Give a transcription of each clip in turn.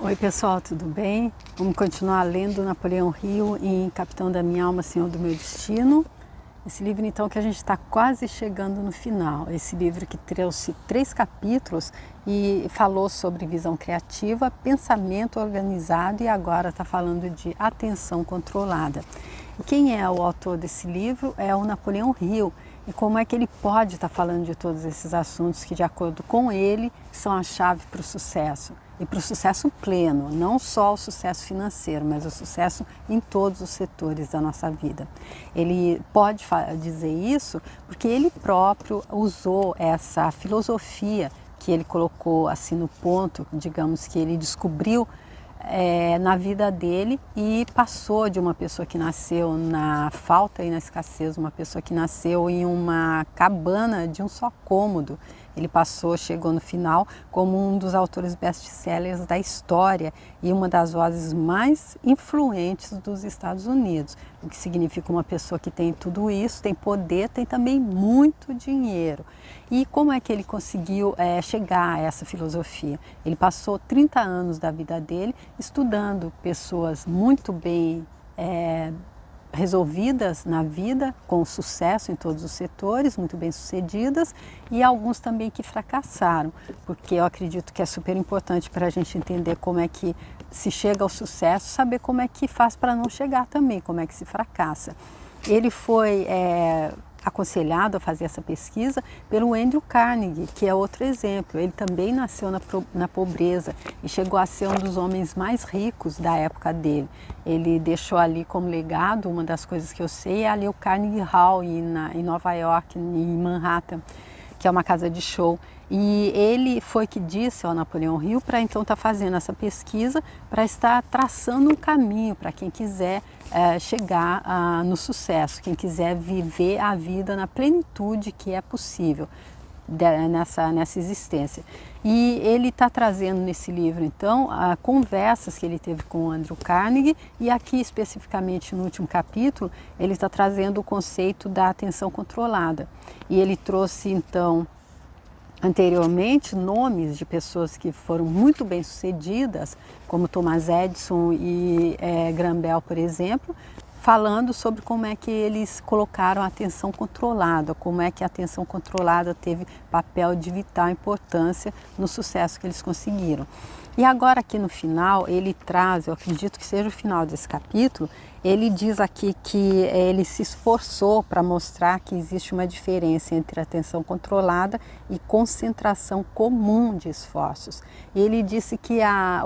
Oi pessoal, tudo bem? Vamos continuar lendo Napoleão Hill em Capitão da Minha Alma, Senhor do Meu Destino. Esse livro então que a gente está quase chegando no final. Esse livro que trouxe 3 capítulos e falou sobre visão criativa, pensamento organizado e agora está falando de atenção controlada. E quem é o autor desse livro é o Napoleão Hill. E como é que ele pode estar falando de todos esses assuntos que, de acordo com ele, são a chave para o sucesso. E para o sucesso pleno, não só o sucesso financeiro, mas o sucesso em todos os setores da nossa vida. Ele pode dizer isso porque ele próprio usou essa filosofia que ele colocou assim no ponto, digamos que ele descobriu na vida dele e passou de uma pessoa que nasceu na falta e na escassez, uma pessoa que nasceu em uma cabana de um só cômodo. Ele chegou no final como um dos autores best-sellers da história e uma das vozes mais influentes dos Estados Unidos, o que significa uma pessoa que tem tudo isso, tem poder, tem também muito dinheiro. E como é que ele conseguiu chegar a essa filosofia? Ele passou 30 anos da vida dele estudando pessoas muito bem resolvidas na vida, com sucesso em todos os setores, muito bem sucedidas, e alguns também que fracassaram, porque eu acredito que é super importante para a gente entender como é que se chega ao sucesso, saber como é que faz para não chegar também, como é que se fracassa. Ele foi aconselhado a fazer essa pesquisa pelo Andrew Carnegie, que é outro exemplo. Ele também nasceu na pobreza e chegou a ser um dos homens mais ricos da época dele. Ele deixou ali como legado, uma das coisas que eu sei, é ali o Carnegie Hall em Nova York, em Manhattan, que é uma casa de show. E ele foi que disse ao Napoleão Hill para então estar fazendo essa pesquisa, para estar traçando um caminho para quem quiser chegar no sucesso, quem quiser viver a vida na plenitude que é possível nessa existência. E ele está trazendo nesse livro, então, conversas que ele teve com o Andrew Carnegie e aqui especificamente no último capítulo, ele está trazendo o conceito da atenção controlada. E ele trouxe, então, anteriormente, nomes de pessoas que foram muito bem sucedidas, como Thomas Edison e Graham Bell, por exemplo, falando sobre como é que eles colocaram a atenção controlada, como é que a atenção controlada teve papel de vital importância no sucesso que eles conseguiram. E agora aqui no final, ele traz, eu acredito que seja o final desse capítulo, ele diz aqui que ele se esforçou para mostrar que existe uma diferença entre atenção controlada e concentração comum de esforços. Ele disse que a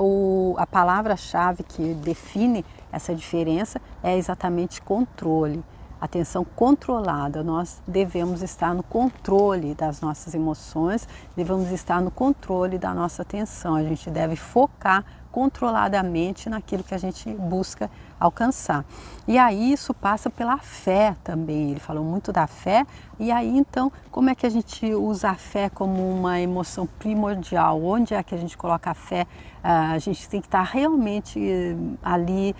palavra-chave que define essa diferença é exatamente controle. Atenção controlada, nós devemos estar no controle das nossas emoções, devemos estar no controle da nossa atenção, a gente deve focar controladamente naquilo que a gente busca alcançar. E aí isso passa pela fé também, ele falou muito da fé, e aí então como é que a gente usa a fé como uma emoção primordial? Onde é que a gente coloca a fé? A gente tem que estar realmente ali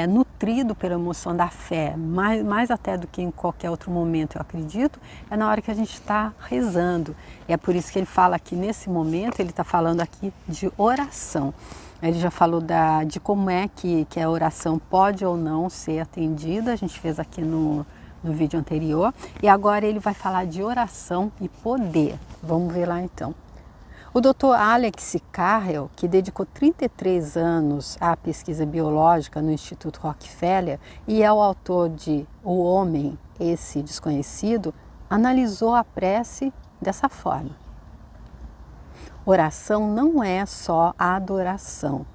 nutrido pela emoção da fé, mais até do que em qualquer outro momento, eu acredito, é na hora que a gente está rezando. E é por isso que ele fala que nesse momento, ele está falando aqui de oração. Ele já falou de como é que a oração pode ou não ser atendida, a gente fez aqui no vídeo anterior, e agora ele vai falar de oração e poder. Vamos ver lá então. O Dr. Alex Carrel, que dedicou 33 anos à pesquisa biológica no Instituto Rockefeller e é o autor de O Homem, Esse Desconhecido, analisou a prece dessa forma. Oração não é só a adoração,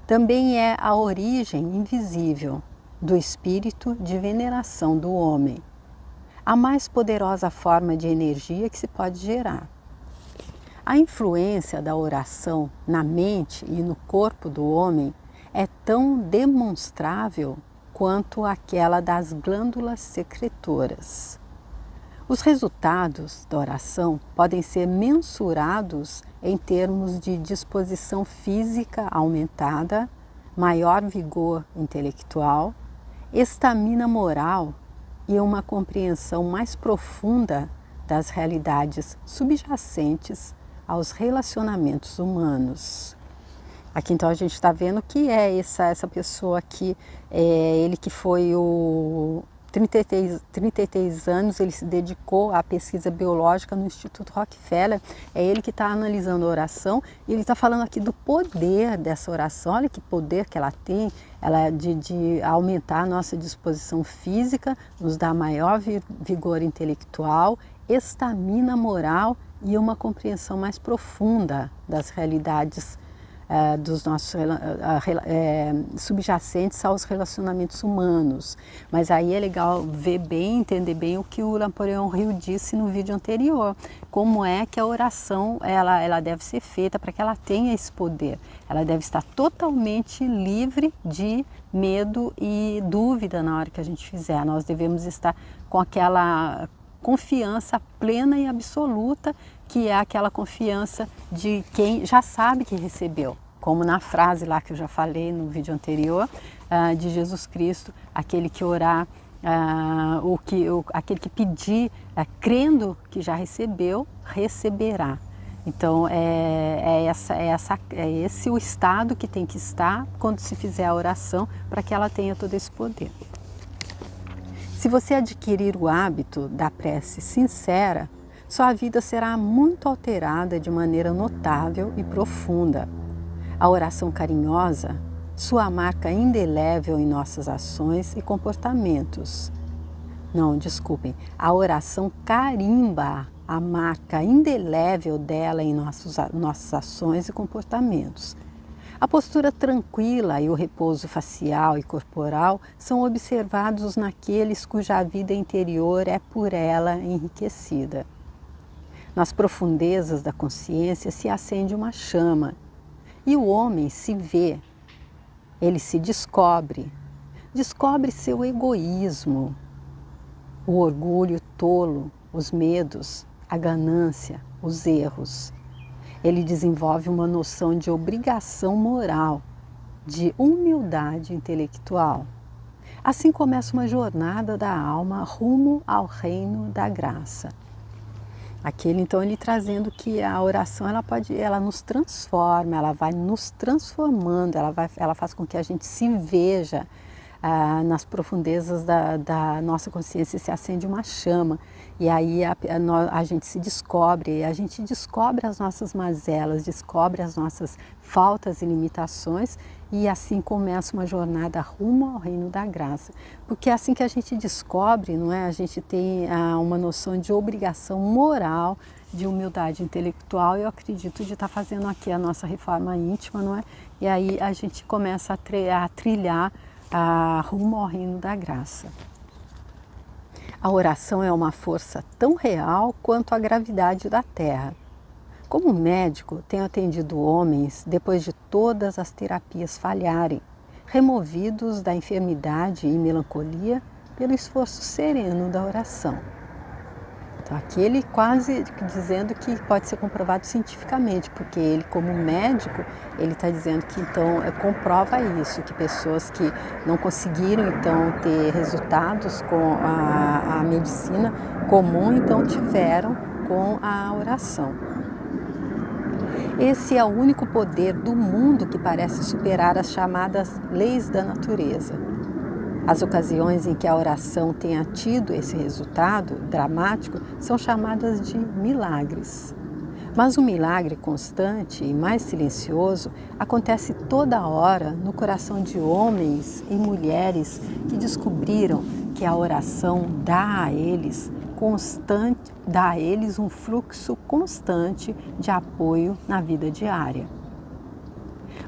também é a origem invisível do espírito de veneração do homem, a mais poderosa forma de energia que se pode gerar. A influência da oração na mente e no corpo do homem é tão demonstrável quanto aquela das glândulas secretoras. Os resultados da oração podem ser mensurados em termos de disposição física aumentada, maior vigor intelectual, estamina moral e uma compreensão mais profunda das realidades subjacentes aos relacionamentos humanos. Aqui então a gente está vendo que é essa pessoa aqui, ele que foi o 33 anos, ele se dedicou à pesquisa biológica no Instituto Rockefeller, é ele que está analisando a oração e ele está falando aqui do poder dessa oração, olha que poder que ela tem, ela de aumentar a nossa disposição física, nos dá maior vigor intelectual, estamina moral e uma compreensão mais profunda das realidades dos nossos subjacentes aos relacionamentos humanos. Mas aí é legal ver bem, entender bem o que o Napoleão Hill disse no vídeo anterior, como é que a oração ela deve ser feita para que ela tenha esse poder. Ela deve estar totalmente livre de medo e dúvida na hora que a gente fizer. Nós devemos estar com aquela confiança plena e absoluta, que é aquela confiança de quem já sabe que recebeu, como na frase lá que eu já falei no vídeo anterior, de Jesus Cristo, aquele que orar, aquele que pedir, crendo que já recebeu, receberá. Então é esse o estado que tem que estar quando se fizer a oração, para que ela tenha todo esse poder. Se você adquirir o hábito da prece sincera, sua vida será muito alterada de maneira notável e profunda. A oração carinhosa, sua marca indelével em nossas ações e comportamentos. Não, desculpem, a oração carimba a marca indelével dela em nossas ações e comportamentos. A postura tranquila e o repouso facial e corporal são observados naqueles cuja vida interior é por ela enriquecida. Nas profundezas da consciência se acende uma chama e o homem se vê, ele se descobre seu egoísmo, o orgulho tolo, os medos, a ganância, os erros. Ele desenvolve uma noção de obrigação moral, de humildade intelectual. Assim começa uma jornada da alma rumo ao reino da graça. Então ele trazendo que a oração ela nos transforma, ela vai nos transformando, ela faz com que a gente se veja nas profundezas da nossa consciência, se acende uma chama e aí a gente se descobre, a gente descobre as nossas mazelas, descobre as nossas faltas e limitações e assim começa uma jornada rumo ao reino da graça. Porque é assim que a gente descobre, não é? A gente tem uma noção de obrigação moral, de humildade intelectual, eu acredito de estar fazendo aqui a nossa reforma íntima, não é? E aí a gente começa a trilhar rumo ao reino da graça. A oração é uma força tão real quanto a gravidade da Terra. Como médico, tenho atendido homens depois de todas as terapias falharem, removidos da enfermidade e melancolia pelo esforço sereno da oração. Então aqui ele quase dizendo que pode ser comprovado cientificamente, porque ele como médico, ele está dizendo que então comprova isso, que pessoas que não conseguiram então ter resultados com a medicina comum, então tiveram com a oração. Esse é o único poder do mundo que parece superar as chamadas leis da natureza. As ocasiões em que a oração tenha tido esse resultado dramático são chamadas de milagres. Mas o milagre constante e mais silencioso acontece toda hora no coração de homens e mulheres que descobriram que a oração dá a eles um fluxo constante de apoio na vida diária.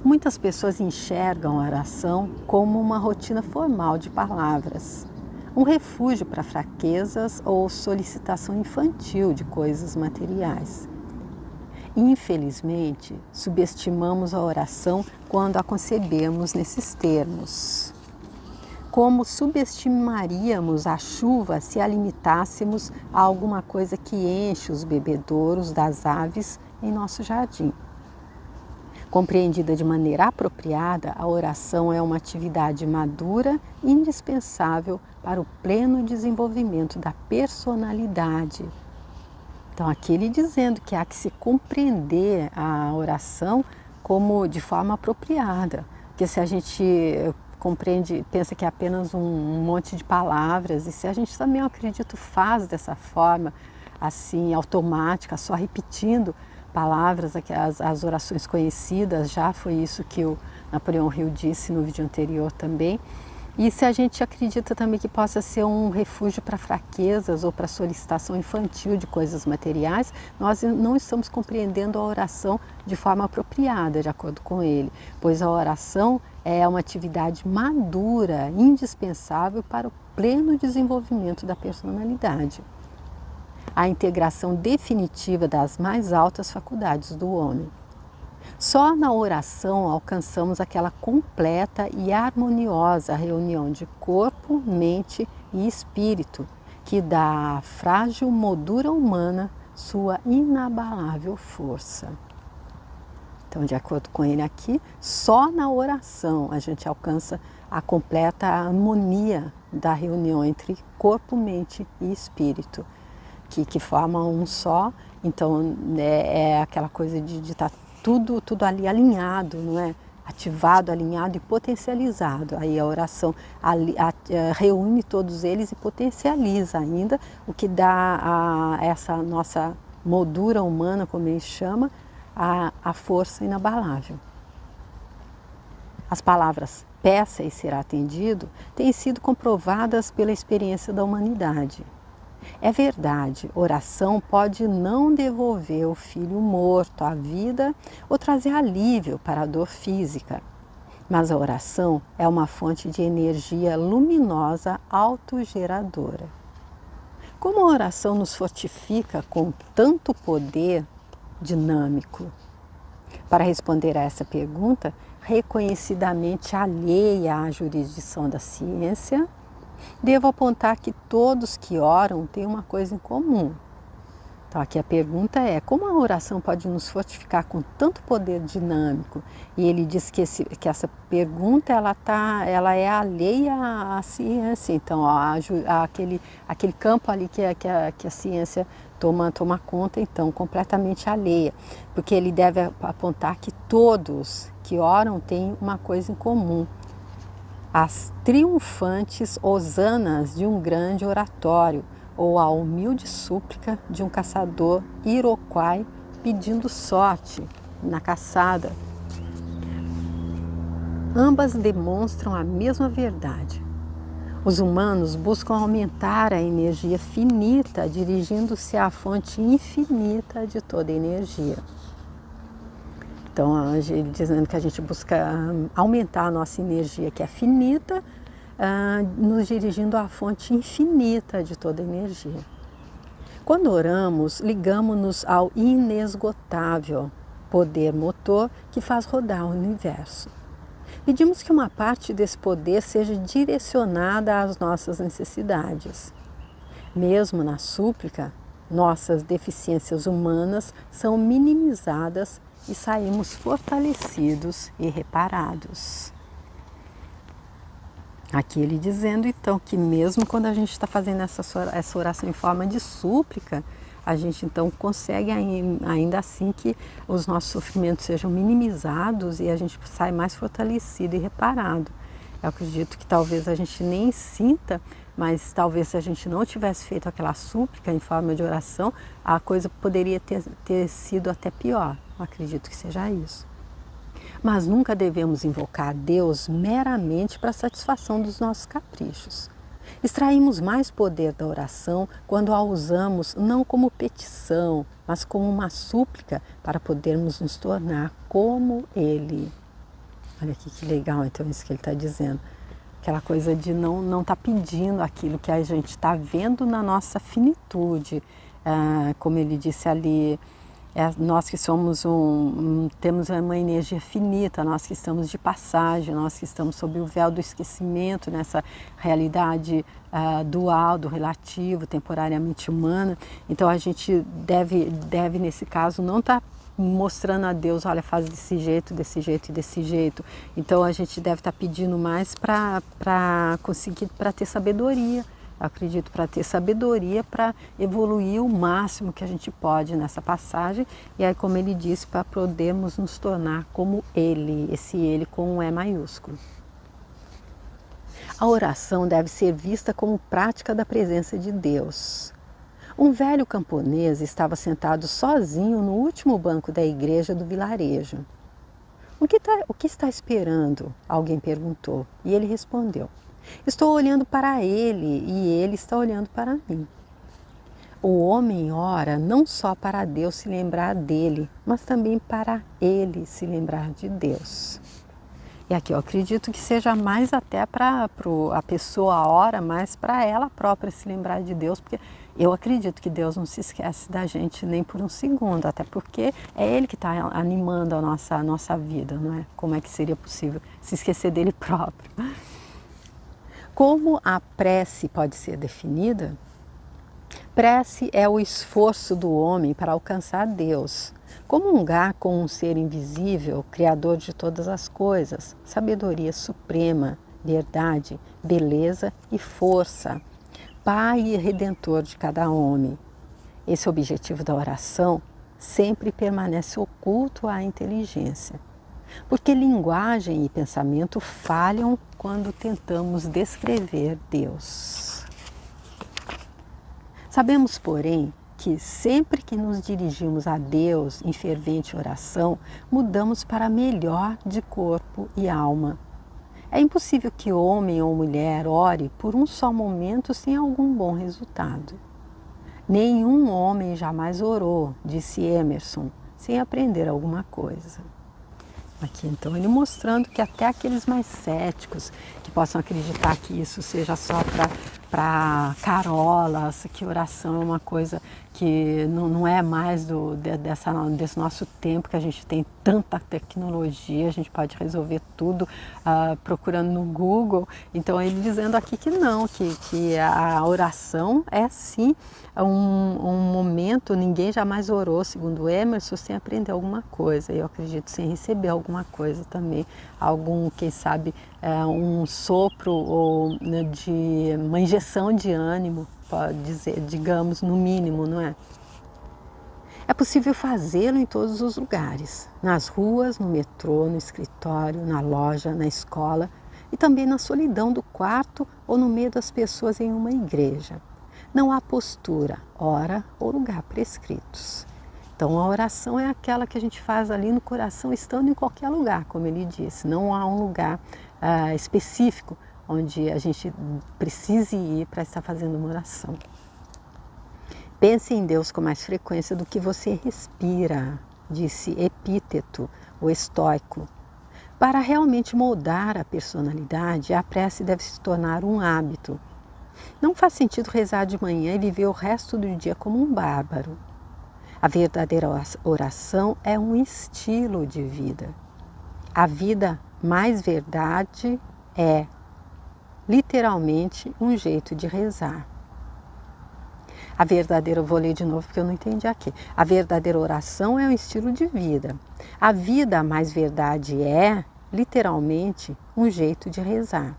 Muitas pessoas enxergam a oração como uma rotina formal de palavras, um refúgio para fraquezas ou solicitação infantil de coisas materiais. Infelizmente, subestimamos a oração quando a concebemos nesses termos. Como subestimaríamos a chuva se a limitássemos a alguma coisa que enche os bebedouros das aves em nosso jardim. Compreendida de maneira apropriada, a oração é uma atividade madura e indispensável para o pleno desenvolvimento da personalidade. Então, aqui ele dizendo que há que se compreender a oração como de forma apropriada. Porque se a gente compreende, pensa que é apenas um monte de palavras, e se a gente também, eu acredito, faz dessa forma, assim, automática, só repetindo palavras, as orações conhecidas, já foi isso que o Napoleão Hill disse no vídeo anterior também. E se a gente acredita também que possa ser um refúgio para fraquezas ou para solicitação infantil de coisas materiais, nós não estamos compreendendo a oração de forma apropriada, de acordo com ele, pois a oração é uma atividade madura, indispensável para o pleno desenvolvimento da personalidade. A integração definitiva das mais altas faculdades do homem. Só na oração alcançamos aquela completa e harmoniosa reunião de corpo, mente e espírito, que dá à frágil moldura humana sua inabalável força. Então, de acordo com ele aqui, só na oração a gente alcança a completa harmonia da reunião entre corpo, mente e espírito, que formam um só. Então, é aquela coisa de estar tudo ali alinhado, não é? Ativado, alinhado e potencializado. Aí a oração reúne todos eles e potencializa ainda, o que dá a essa nossa moldura humana, como ele chama, a força inabalável. As palavras peça e será atendido têm sido comprovadas pela experiência da humanidade. É verdade, oração pode não devolver o filho morto à vida ou trazer alívio para a dor física, mas a oração é uma fonte de energia luminosa autogeradora. Como a oração nos fortifica com tanto poder dinâmico? Para responder a essa pergunta, reconhecidamente alheia à jurisdição da ciência, devo apontar que todos que oram têm uma coisa em comum. Então aqui a pergunta é, como a oração pode nos fortificar com tanto poder dinâmico? E ele diz que essa pergunta ela é alheia à ciência, então aquele campo ali que a ciência toma conta, então completamente alheia, porque ele deve apontar que todos que oram têm uma coisa em comum. As triunfantes hosanas de um grande oratório ou a humilde súplica de um caçador iroquois pedindo sorte na caçada. Ambas demonstram a mesma verdade. Os humanos buscam aumentar a energia finita, dirigindo-se à fonte infinita de toda energia. Então, ele dizendo que a gente busca aumentar a nossa energia, que é finita, nos dirigindo à fonte infinita de toda energia. Quando oramos, ligamos-nos ao inesgotável poder motor que faz rodar o universo. Pedimos que uma parte desse poder seja direcionada às nossas necessidades. Mesmo na súplica, nossas deficiências humanas são minimizadas e saímos fortalecidos e reparados. Aqui ele dizendo então que mesmo quando a gente está fazendo essa oração em forma de súplica, a gente então consegue ainda assim que os nossos sofrimentos sejam minimizados e a gente sai mais fortalecido e reparado. Eu acredito que talvez a gente nem sinta, mas talvez se a gente não tivesse feito aquela súplica em forma de oração, a coisa poderia ter sido até pior. Eu acredito que seja isso. Mas nunca devemos invocar a Deus meramente para a satisfação dos nossos caprichos. Extraímos mais poder da oração quando a usamos não como petição, mas como uma súplica para podermos nos tornar como Ele. Olha aqui que legal, então, isso que ele está dizendo. Aquela coisa de não estar pedindo aquilo que a gente está vendo na nossa finitude. Como ele disse ali, nós que somos temos uma energia finita, nós que estamos de passagem, nós que estamos sob o véu do esquecimento, nessa realidade dual, do relativo, temporariamente humana. Então a gente deve nesse caso, não estar mostrando a Deus, olha, faz desse jeito e desse jeito. Então a gente deve estar pedindo mais para conseguir, para ter sabedoria Eu acredito para ter sabedoria para evoluir o máximo que a gente pode nessa passagem. E aí, como ele disse, para podermos nos tornar como ele, esse ele com um E maiúsculo. A oração deve ser vista como prática da presença de Deus. Um velho camponês estava sentado sozinho no último banco da igreja do vilarejo. O que está esperando? Alguém perguntou. E ele respondeu: estou olhando para ele e ele está olhando para mim. O homem ora não só para Deus se lembrar dele, mas também para ele se lembrar de Deus. E aqui eu acredito que seja mais até para a pessoa ora, mais para ela própria se lembrar de Deus, porque eu acredito que Deus não se esquece da gente nem por um segundo, até porque é Ele que está animando a nossa vida, não é? Como é que seria possível se esquecer dele próprio? Como a prece pode ser definida? Prece é o esforço do homem para alcançar Deus. Comungar com um ser invisível, criador de todas as coisas, sabedoria suprema, verdade, beleza e força, Pai e Redentor de cada homem. Esse objetivo da oração sempre permanece oculto à inteligência, porque linguagem e pensamento falham quando tentamos descrever Deus. Sabemos, porém, que sempre que nos dirigimos a Deus em fervente oração, mudamos para melhor de corpo e alma. É impossível que homem ou mulher ore por um só momento sem algum bom resultado. Nenhum homem jamais orou, disse Emerson, sem aprender alguma coisa. Aqui então ele mostrando que até aqueles mais céticos que possam acreditar que isso seja só para carolas, que oração é uma coisa que não é mais desse nosso tempo, que a gente tem tanta tecnologia, a gente pode resolver tudo procurando no Google. Então ele dizendo aqui que não, que a oração é sim um momento, ninguém jamais orou, segundo Emerson, sem aprender alguma coisa. Eu acredito sem receber alguma coisa também, quem sabe, um sopro ou de uma injeção de ânimo, pode dizer, digamos, no mínimo, não é? É possível fazê-lo em todos os lugares, nas ruas, no metrô, no escritório, na loja, na escola e também na solidão do quarto ou no meio das pessoas em uma igreja. Não há postura, hora ou lugar prescritos. Então a oração é aquela que a gente faz ali no coração, estando em qualquer lugar, como ele disse. Não há um lugar específico onde a gente precise ir para estar fazendo uma oração. Pense em Deus com mais frequência do que você respira, disse Epíteto, o estoico. Para realmente moldar a personalidade, a prece deve se tornar um hábito. Não faz sentido rezar de manhã e viver o resto do dia como um bárbaro. A verdadeira oração é um estilo de vida. A vida mais verdade é, literalmente, um jeito de rezar. Vou ler de novo porque eu não entendi aqui. A verdadeira oração é um estilo de vida. A vida mais verdade é, literalmente, um jeito de rezar.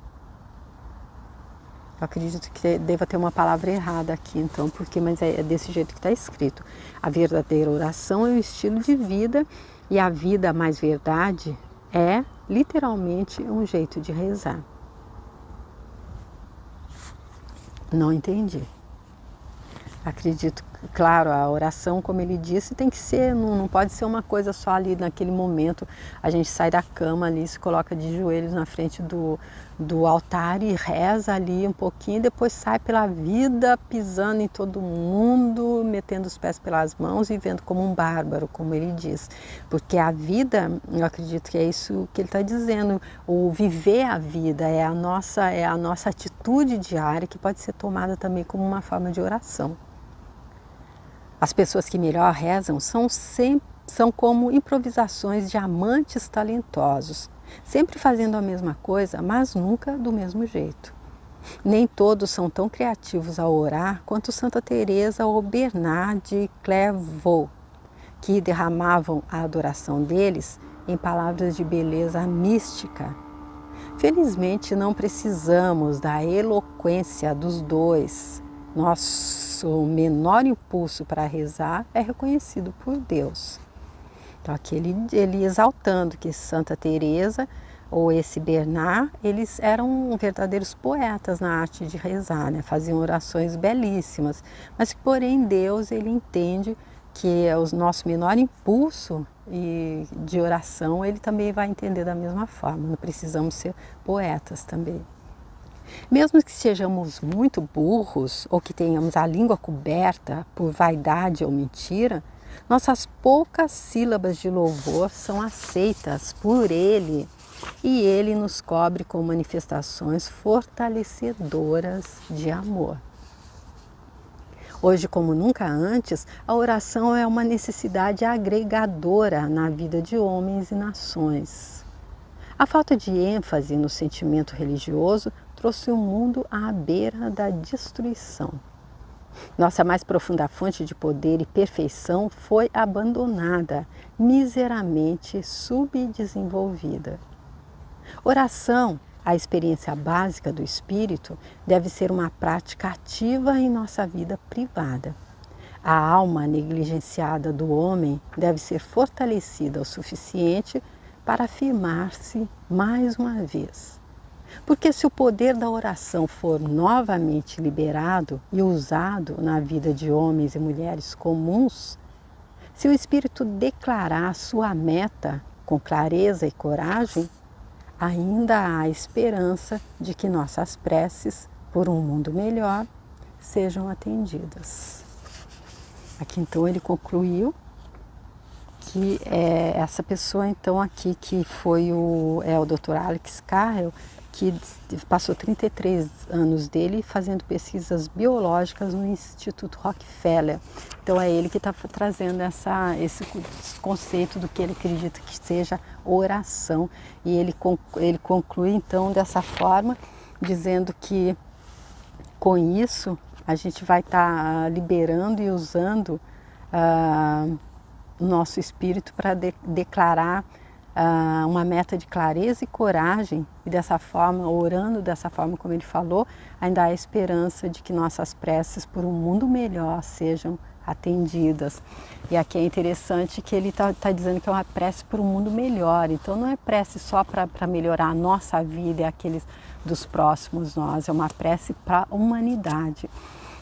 Eu acredito que deva ter uma palavra errada aqui, então, mas é desse jeito que está escrito. A verdadeira oração é um estilo de vida e a vida mais verdade é, literalmente, um jeito de rezar. Não entendi. Acredito, claro, a oração, como ele disse, tem que ser, não pode ser uma coisa só ali naquele momento. A gente sai da cama ali, se coloca de joelhos na frente do altar e reza ali um pouquinho, depois sai pela vida pisando em todo mundo, metendo os pés pelas mãos e vivendo como um bárbaro, como ele diz. Porque a vida, eu acredito que é isso que ele está dizendo, o viver a vida é a nossa atitude diária que pode ser tomada também como uma forma de oração. As pessoas que melhor rezam são como improvisações de amantes talentosos, sempre fazendo a mesma coisa, mas nunca do mesmo jeito. Nem todos são tão criativos ao orar quanto Santa Teresa ou Bernard de Clairvaux, que derramavam a adoração deles em palavras de beleza mística. Felizmente não precisamos da eloquência dos dois. Nosso menor impulso para rezar é reconhecido por Deus. Então aqui ele exaltando que Santa Teresa ou esse Bernard, eles eram verdadeiros poetas na arte de rezar, né? Faziam orações belíssimas, mas porém Deus ele entende que é o nosso menor impulso de oração, ele também vai entender da mesma forma, não precisamos ser poetas também. Mesmo que sejamos muito burros ou que tenhamos a língua coberta por vaidade ou mentira, nossas poucas sílabas de louvor são aceitas por Ele e Ele nos cobre com manifestações fortalecedoras de amor. Hoje, como nunca antes, a oração é uma necessidade agregadora na vida de homens e nações. A falta de ênfase no sentimento religioso trouxe o mundo à beira da destruição. Nossa mais profunda fonte de poder e perfeição foi abandonada, miseravelmente subdesenvolvida. Oração, a experiência básica do espírito, deve ser uma prática ativa em nossa vida privada. A alma negligenciada do homem deve ser fortalecida o suficiente para afirmar-se mais uma vez. Porque se o poder da oração for novamente liberado e usado na vida de homens e mulheres comuns, se o espírito declarar sua meta com clareza e coragem, ainda há esperança de que nossas preces por um mundo melhor sejam atendidas. Aqui então ele concluiu que essa pessoa então aqui que foi o Dr. Alex Carrel, que passou 33 anos dele fazendo pesquisas biológicas no Instituto Rockefeller. Então é ele que está trazendo esse conceito do que ele acredita que seja oração. E ele conclui então dessa forma, dizendo que com isso a gente vai estar liberando e usando o nosso espírito para declarar uma meta de clareza e coragem, e dessa forma, orando dessa forma como ele falou, ainda há esperança de que nossas preces por um mundo melhor sejam atendidas. E aqui é interessante que ele está dizendo que é uma prece por um mundo melhor, então não é prece só para melhorar a nossa vida e aqueles dos próximos nós, é uma prece para a humanidade.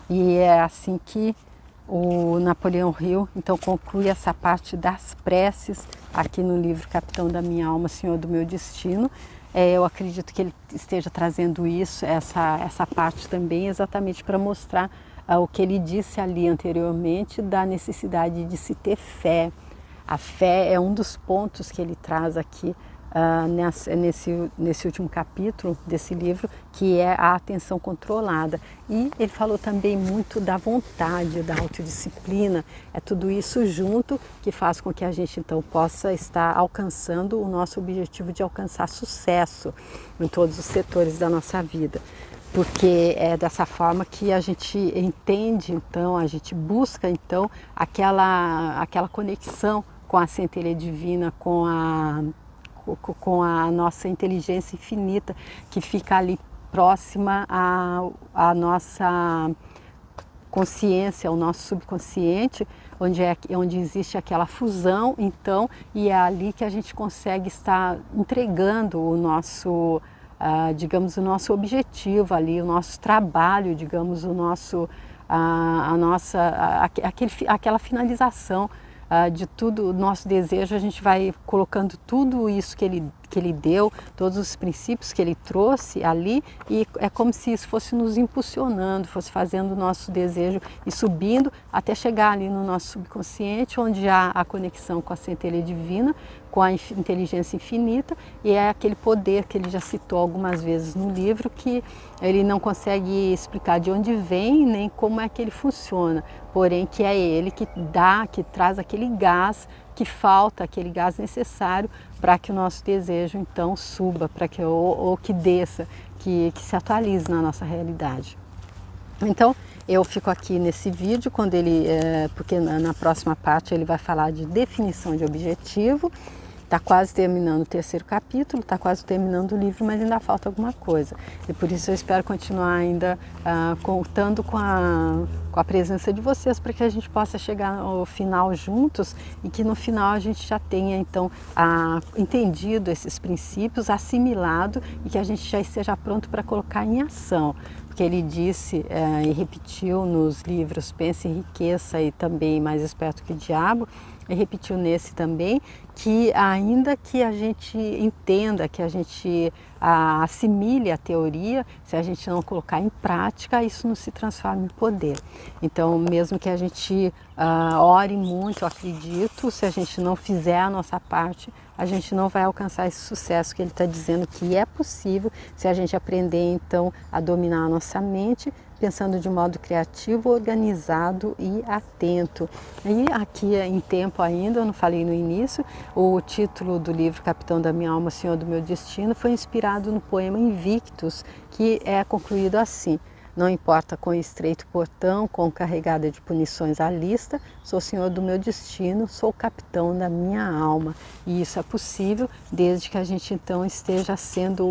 E é assim que o Napoleão Hill então conclui essa parte das preces aqui no livro Capitão da Minha Alma, Senhor do Meu Destino. Eu acredito que ele esteja trazendo isso, essa parte também, exatamente para mostrar o que ele disse ali anteriormente da necessidade de se ter A fé é um dos pontos que ele traz aqui nesse último capítulo desse livro, que é a atenção controlada. E ele falou também muito da vontade, da autodisciplina. É tudo isso junto que faz com que a gente então possa estar alcançando o nosso objetivo de alcançar sucesso em todos os setores da nossa vida. Porque é dessa forma que a gente entende, então, a gente busca então aquela conexão com a centelha divina, com a nossa inteligência infinita, que fica ali próxima à nossa consciência, ao nosso subconsciente, onde existe aquela fusão, então, e é ali que a gente consegue estar entregando o nosso, digamos, o nosso objetivo ali, o nosso trabalho, digamos, aquela finalização de tudo, o nosso desejo. A gente vai colocando tudo isso que ele deu, todos os princípios que ele trouxe ali, e é como se isso fosse nos impulsionando, fosse fazendo o nosso desejo e subindo até chegar ali no nosso subconsciente, onde há a conexão com a centelha divina, com a inteligência infinita, e é aquele poder que ele já citou algumas vezes no livro, que ele não consegue explicar de onde vem nem como é que ele funciona, porém que é ele que traz aquele gás que falta, aquele gás necessário para que o nosso desejo então suba, para que ou que desça, que se atualize na nossa realidade. Então eu fico aqui nesse vídeo porque na próxima parte ele vai falar de definição de objetivo, está quase terminando o terceiro capítulo, está quase terminando o livro, mas ainda falta alguma coisa. E por isso eu espero continuar ainda contando com a presença de vocês, para que a gente possa chegar ao final juntos e que no final a gente já tenha então entendido esses princípios, assimilado e que a gente já esteja pronto para colocar em ação. Porque ele disse e repetiu nos livros Pense e Enriqueça e também Mais Esperto que o Diabo, e repetiu nesse também, que ainda que a gente entenda, que a gente assimile a teoria, se a gente não colocar em prática, isso não se transforma em poder. Então, mesmo que a gente ore muito, eu acredito, se a gente não fizer a nossa parte, a gente não vai alcançar esse sucesso que ele está dizendo que é possível se a gente aprender então a dominar a nossa mente, pensando de modo criativo, organizado e atento. E aqui em tempo ainda, eu não falei no início, o título do livro Capitão da Minha Alma, Senhor do Meu Destino foi inspirado no poema Invictus, que é concluído assim: não importa quão estreito portão, quão carregada de punições a lista, sou senhor do meu destino, sou capitão da minha alma. E isso é possível desde que a gente então esteja sendo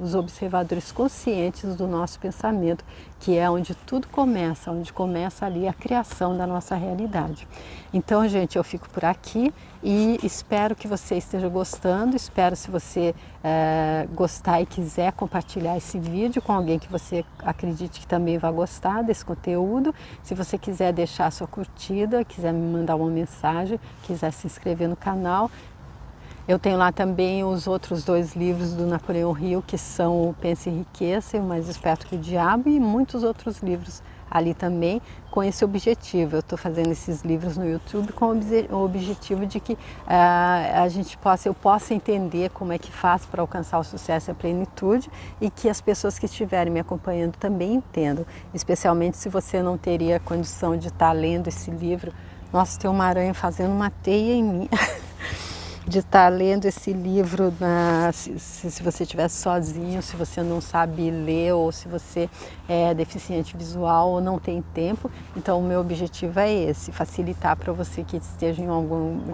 os observadores conscientes do nosso pensamento, que é onde tudo começa, onde começa ali a criação da nossa realidade. Então, gente, eu fico por aqui e espero que você esteja gostando, espero, se você gostar e quiser compartilhar esse vídeo com alguém que você acredite que também vai gostar desse conteúdo. Se você quiser deixar a sua curtida, quiser me mandar uma mensagem, quiser se inscrever no canal. Eu tenho lá também os outros 2 livros do Napoleão Hill, que são o Pense e Enriqueça e o Mais Esperto que o Diabo, e muitos outros livros ali também com esse objetivo. Eu estou fazendo esses livros no YouTube com o objetivo de que eu possa entender como é que faz para alcançar o sucesso e a plenitude, e que as pessoas que estiverem me acompanhando também entendam, especialmente se você não teria condição de estar lendo esse livro. Nossa, tem uma aranha fazendo uma teia em mim. De estar lendo esse livro, se você estiver sozinho, se você não sabe ler, ou se você é deficiente visual ou não tem tempo. Então o meu objetivo é esse, facilitar para você que esteja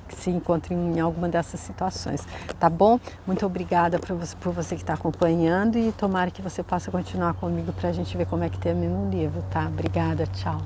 que se encontre em alguma dessas situações, tá bom? Muito obrigada por você que está acompanhando, e tomara que você possa continuar comigo para a gente ver como é que termina o livro, tá? Obrigada, tchau.